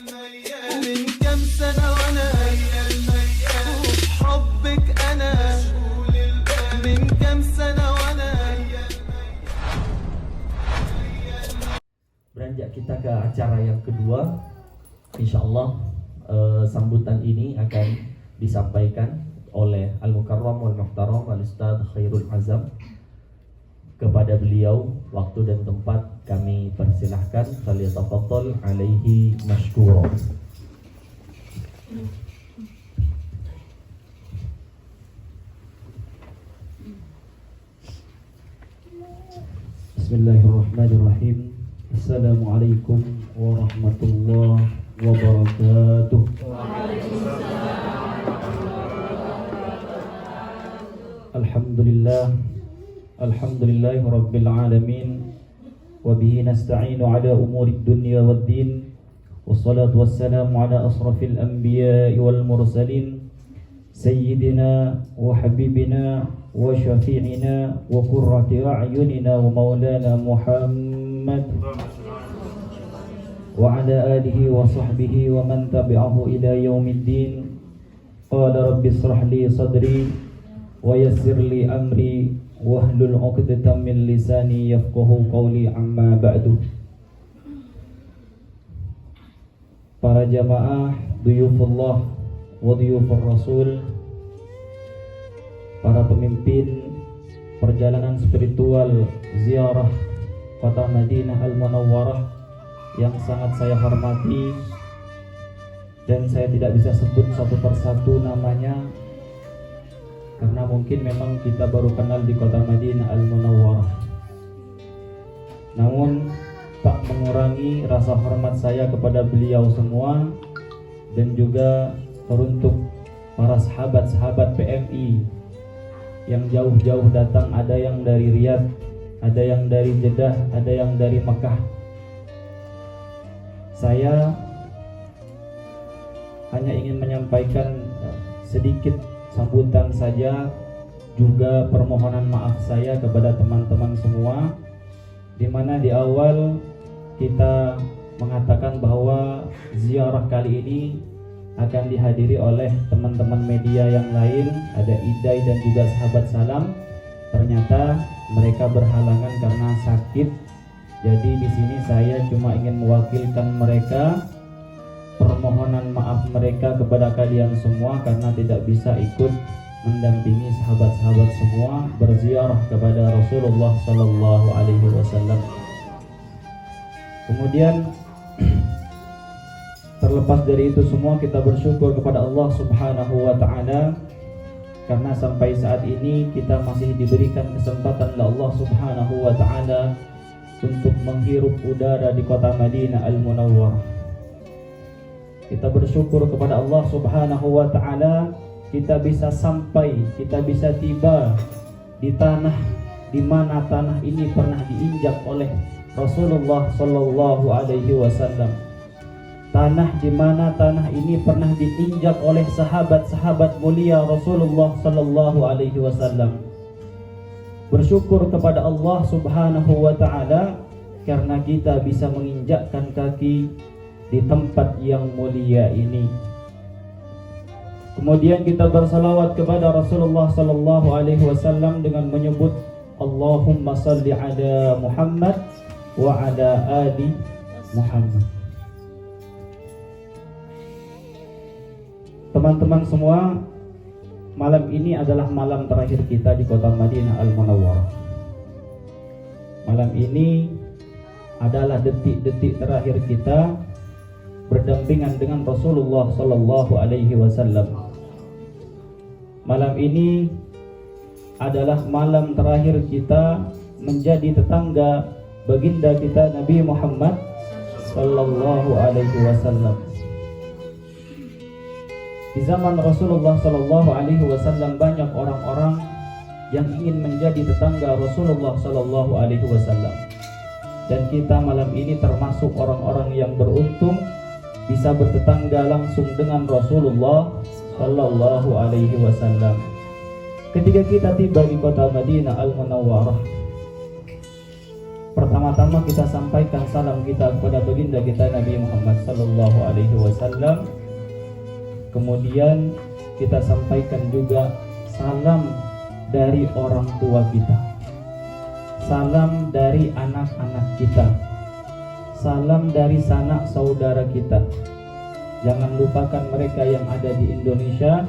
من كم سنة وأنا حبك أنا من كم سنة وأنا. Beranjak kita ke acara yang kedua, insya Allah sambutan ini akan disampaikan oleh Al-Mukarram wal Muhtaram Al-Ustadz Khairul Azam. Kepada beliau waktu dan tempat kami persilahkan, falyatafaddal alaihi mashkura. Bismillahirrahmanirrahim. Assalamualaikum warahmatullahi wabarakatuh. Alhamdulillah, alhamdulillahi rabbil alamin, wa bihi nasta'inu ala umuri dunya waddin, wassalatu wassalamu ala asrafil anbiya'i wal mursalin, sayyidina wa habibina wa syafi'ina wa qurrati a'yunina wa maulana Muhammad wa ala alihi wa sahbihi wa man tabi'ahu ila yaumiddin. Qala rabbi israh li sadri wa yassir li amri wahlul 'uqdatam min lisani yafqahu qawli, amma ba'du. Para jamaah, duyufullah wa duyufur rasul, para pemimpin perjalanan spiritual ziarah kota Madinah Al-Munawwarah yang sangat saya hormati, dan saya tidak bisa sebut satu persatu namanya karena mungkin memang kita baru kenal di kota Madinah Al-Munawwarah. Namun tak mengurangi rasa hormat saya kepada beliau semua, dan juga teruntuk para sahabat-sahabat PMI yang jauh-jauh datang, ada yang dari Riyadh, ada yang dari Jeddah, ada yang dari Mekah. Saya hanya ingin menyampaikan sedikit sambutan saja, juga permohonan maaf saya kepada teman-teman semua, di mana di awal kita mengatakan bahwa ziarah kali ini akan dihadiri oleh teman-teman media yang lain, ada Idai dan juga sahabat salam. Ternyata mereka berhalangan karena sakit. Jadi di sini saya cuma ingin mewakilkan mereka, permohonan maaf mereka kepada kalian semua karena tidak bisa ikut mendampingi sahabat-sahabat semua berziarah kepada Rasulullah sallallahu alaihi wasallam. Kemudian terlepas dari itu semua, kita bersyukur kepada Allah Subhanahu wa taala karena sampai saat ini kita masih diberikan kesempatan oleh Allah Subhanahu wa taala untuk menghirup udara di kota Madinah Al-Munawwarah. Kita bersyukur kepada Allah Subhanahu wa taala, kita bisa sampai, kita bisa tiba di tanah di mana tanah ini pernah diinjak oleh Rasulullah sallallahu alaihi wasallam. Tanah di mana tanah ini pernah diinjak oleh sahabat-sahabat mulia Rasulullah sallallahu alaihi wasallam. Bersyukur kepada Allah Subhanahu wa taala karena kita bisa menginjakkan kaki di tempat yang mulia ini. Kemudian kita bersalawat kepada Rasulullah sallallahu alaihi wasallam dengan menyebut Allahumma salli ala Muhammad wa ala ali Muhammad. Teman-teman semua, malam ini adalah malam terakhir kita di kota Madinah Al-Munawwarah. Malam ini adalah detik-detik terakhir kita berdampingan dengan Rasulullah sallallahu alaihi wasallam. Malam ini adalah malam terakhir kita menjadi tetangga baginda kita Nabi Muhammad sallallahu alaihi wasallam. Di zaman Rasulullah sallallahu alaihi wasallam banyak orang-orang yang ingin menjadi tetangga Rasulullah sallallahu alaihi wasallam. Dan kita malam ini termasuk orang-orang yang beruntung bisa bertetangga langsung dengan Rasulullah sallallahu alaihi wasallam. Ketika kita tiba di kota Madinah Al-Munawwarah, pertama-tama kita sampaikan salam kita kepada baginda kita Nabi Muhammad sallallahu alaihi wasallam. Kemudian kita sampaikan juga salam dari orang tua kita, salam dari anak-anak kita, salam dari sanak saudara kita. Jangan lupakan mereka yang ada di Indonesia.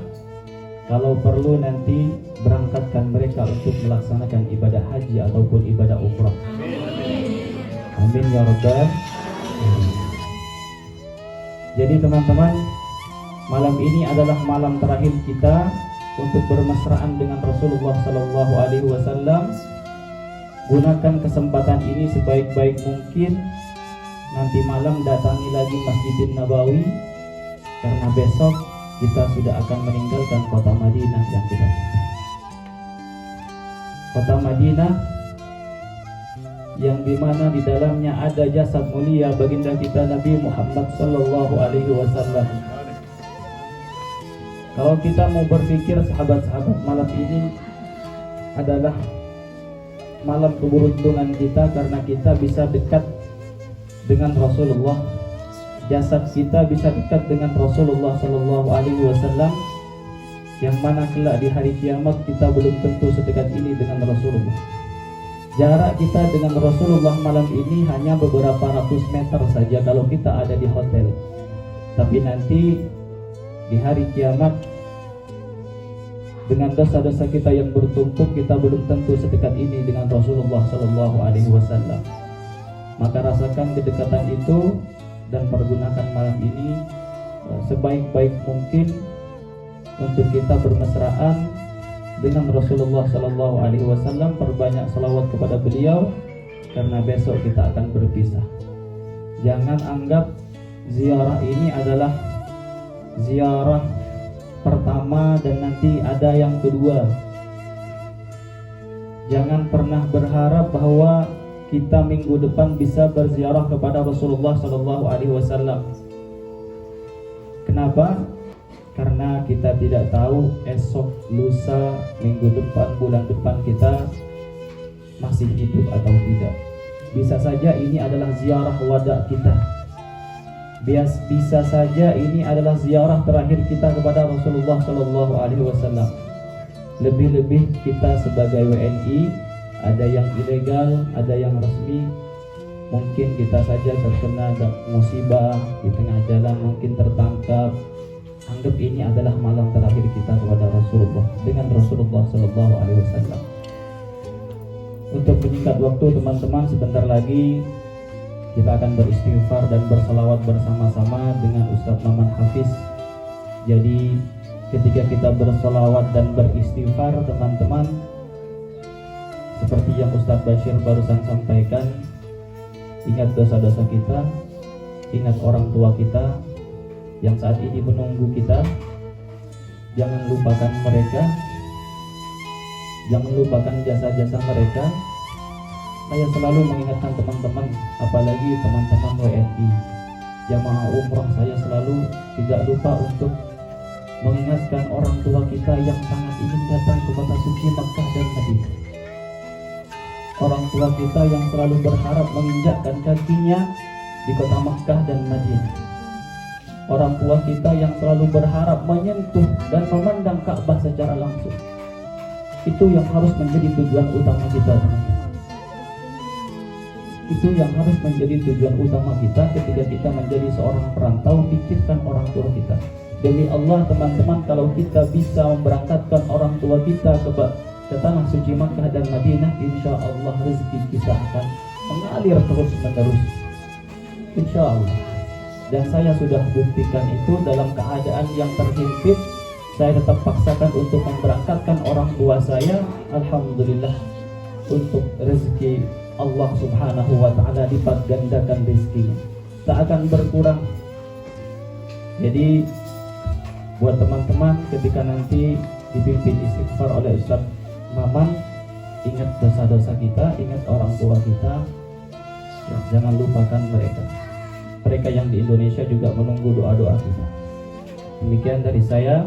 Kalau perlu nanti berangkatkan mereka untuk melaksanakan ibadah haji ataupun ibadah umrah. Amin ya rabbal alamin. Jadi teman-teman, malam ini adalah malam terakhir kita untuk bermesraan dengan Rasulullah sallallahu alaihi wasallam. Gunakan kesempatan ini sebaik-baik mungkin. Nanti malam datangi lagi Masjidin Nabawi, karena besok kita sudah akan meninggalkan kota Madinah yang kita cintai. Kota Madinah yang dimana di dalamnya ada jasad mulia baginda kita Nabi Muhammad sallallahu alaihi wasallam. Kalau kita mau berpikir sahabat-sahabat, malam ini adalah malam keberuntungan kita karena kita bisa dekat dengan Rasulullah. Jasad kita bisa dekat dengan Rasulullah sallallahu alaihi wasallam, yang mana kelak di hari kiamat kita belum tentu sedekat ini dengan Rasulullah. Jarak kita dengan Rasulullah malam ini hanya beberapa ratus meter saja kalau kita ada di hotel. Tapi nanti di hari kiamat dengan dosa-dosa kita yang bertumpuk, kita belum tentu sedekat ini dengan Rasulullah sallallahu alaihi wasallam. Maka rasakan kedekatan itu dan pergunakan malam ini sebaik-baik mungkin untuk kita bermesraan dengan Rasulullah sallallahu alaihi wasallam. Perbanyak salawat kepada beliau karena besok kita akan berpisah. Jangan anggap ziarah ini adalah ziarah pertama dan nanti ada yang kedua. Jangan pernah berharap bahwa kita minggu depan bisa berziarah kepada Rasulullah sallallahu alaihi wasallam. Kenapa? Karena kita tidak tahu esok, lusa, minggu depan, bulan depan kita masih hidup atau tidak. Bisa saja ini adalah ziarah wada kita. Bisa saja ini adalah ziarah terakhir kita kepada Rasulullah sallallahu alaihi wasallam. Lebih-lebih kita sebagai WNI, ada yang ilegal, ada yang resmi. Mungkin kita saja terkena musibah di tengah jalan, mungkin tertangkap. Anggap ini adalah malam terakhir kita kepada Rasulullah dengan Rasulullah sallallahu alaihi wasallam. Untuk menyingkat waktu teman-teman, sebentar lagi kita akan beristighfar dan bersalawat bersama-sama dengan Ustadz Maman Hafiz. Jadi ketika kita bersalawat dan beristighfar teman-teman, seperti yang Ustadz Bashir barusan sampaikan, ingat dosa-dosa kita, ingat orang tua kita yang saat ini menunggu kita. Jangan lupakan mereka, jangan lupakan jasa-jasa mereka. Saya selalu mengingatkan teman-teman, apalagi teman-teman WNI jamaah umrah, saya selalu tidak lupa untuk mengingatkan orang tua kita yang sangat ingin datang ke kota suci Makkah dan Madinah. Orang tua kita yang selalu berharap menginjakkan kakinya di kota Makkah dan Madinah. Orang tua kita yang selalu berharap menyentuh dan memandang Ka'bah secara langsung. Itu yang harus menjadi tujuan utama kita, teman-teman. Itu yang harus menjadi tujuan utama kita ketika kita menjadi seorang perantau. Pikirkan orang tua kita. Demi Allah teman-teman, kalau kita bisa memberangkatkan orang tua kita ke tanah suci Makkah dan Madinah, insya Allah rezeki kita akan mengalir terus menerus, insya Allah. Dan saya sudah buktikan itu dalam keadaan yang terhimpit. Saya tetap paksakan untuk memberangkatkan orang tua saya. Alhamdulillah, untuk rezeki Allah subhanahu wa ta'ala lipat gandakan rezekinya, tak akan berkurang. Jadi buat teman-teman, ketika nanti dipimpin istighfar oleh Ustadz Maman, ingat dosa-dosa kita, ingat orang tua kita, ya, jangan lupakan mereka. Mereka yang di Indonesia juga menunggu doa-doa kita. Demikian dari saya,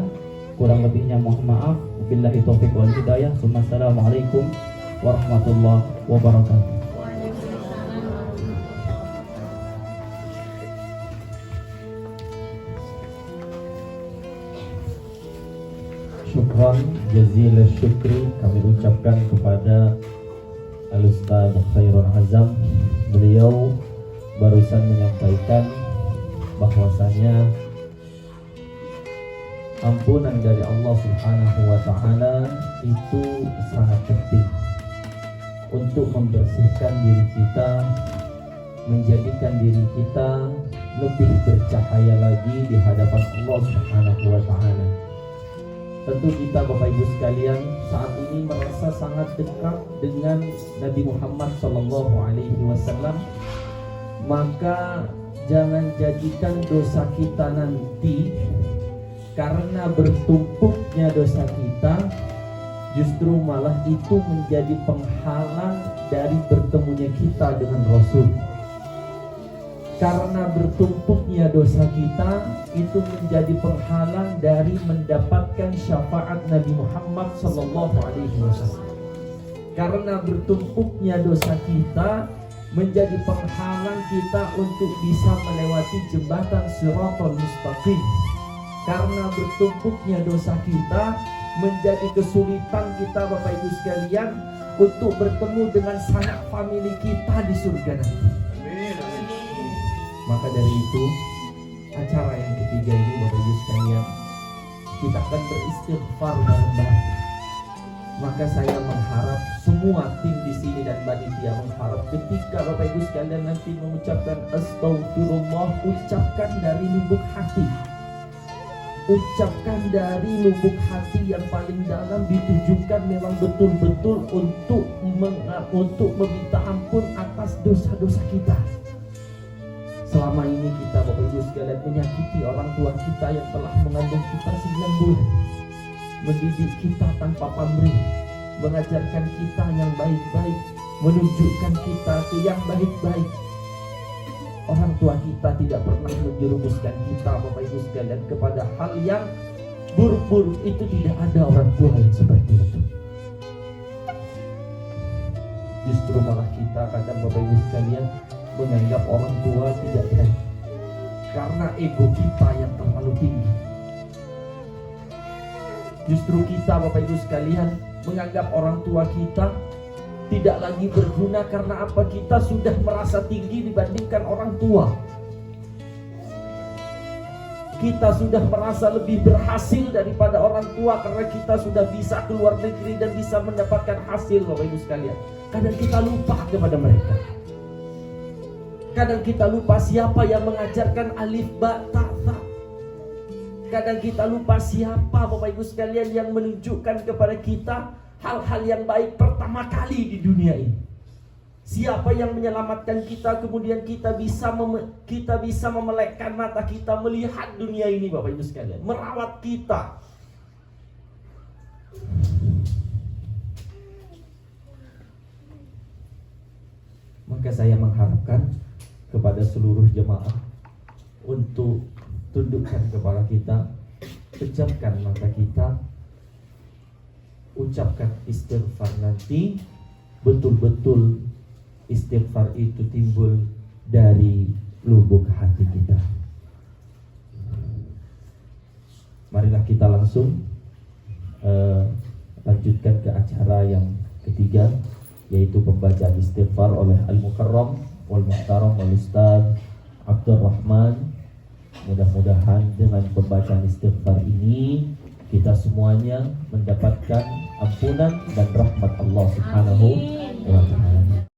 kurang lebihnya mohon maaf. Wabillahi taufiq wal hidayah. Assalamualaikum warahmatullahi wabarakatuh. syukran jazil syukri kami ucapkan kepada Al-Ustaz Khairul Azam. Beliau barusan menyampaikan bahwasanya ampunan dari Allah Subhanahu wa Ta'ala itu sangat penting untuk membersihkan diri kita, menjadikan diri kita lebih bercahaya lagi di hadapan Allah Subhanahu wa Ta'ala. Tentu kita Bapak Ibu sekalian saat ini merasa sangat dekat dengan Nabi Muhammad sallallahu alaihi wasallam, maka jangan jadikan dosa kita nanti karena bertumpuknya dosa kita justru malah itu menjadi penghalang dari bertemunya kita dengan Rasul. Karena bertumpuknya dosa kita itu menjadi penghalang dari mendapatkan syafaat Nabi Muhammad sallallahu alaihi wasallam. Karena bertumpuknya dosa kita menjadi penghalang kita untuk bisa melewati jembatan Shiratal Mustaqim. Karena bertumpuknya dosa kita menjadi kesulitan kita Bapak Ibu sekalian untuk bertemu dengan sanak famili kita di surga nanti. Maka dari itu acara yang ketiga ini Bapak Ibu sekalian kita akan beristighfar bareng-bareng. Maka saya mengharap semua tim di sini dan panitia mengharap ketika Bapak Ibu sekalian nanti mengucapkan astagfirullah, ucapkan dari lubuk hati. Ucapkan dari lubuk hati yang paling dalam, ditujukan memang betul-betul untuk meminta ampun atas dosa-dosa kita. Selama ini kita Bapak Ibu sekalian menyakiti orang tua kita yang telah mengandung kita 9 bulan, mendidik kita tanpa pamrih, mengajarkan kita yang baik-baik, menunjukkan kita ke yang baik-baik. Orang tua kita tidak pernah menjerumuskan kita Bapak Ibu sekalian kepada hal yang buruk-buruk. Itu tidak ada orang tua yang seperti itu. Justru malah kita kadang Bapak Ibu sekalian menganggap orang tua tidak baik karena ego kita yang terlalu tinggi. Justru kita Bapak Ibu sekalian menganggap orang tua kita tidak lagi berguna karena apa? Kita sudah merasa tinggi dibandingkan orang tua. Kita sudah merasa lebih berhasil daripada orang tua karena kita sudah bisa keluar negeri dan bisa mendapatkan hasil Bapak Ibu sekalian. Kadang kita lupa kepada mereka. Kadang kita lupa siapa yang mengajarkan alif ba ta tha. Kadang kita lupa siapa Bapak Ibu sekalian yang menunjukkan kepada kita hal-hal yang baik pertama kali di dunia ini. Siapa yang menyelamatkan kita, kemudian kita bisa memelekkan mata kita melihat dunia ini Bapak Ibu sekalian, merawat kita. Maka saya mengharapkan kepada seluruh jemaah untuk tundukkan kepala kita, pejamkan mata kita, ucapkan istighfar nanti. Betul-betul istighfar itu timbul dari lubuk hati kita. Marilah kita langsung lanjutkan ke acara yang ketiga, yaitu pembacaan istighfar oleh Al-Mukarram wal Muhtaram wal Ustaz Abdul Rahman. Mudah-mudahan dengan pembacaan istighfar ini kita semuanya mendapatkan ampunan dan rahmat Allah Subhanahu wa Ta'ala.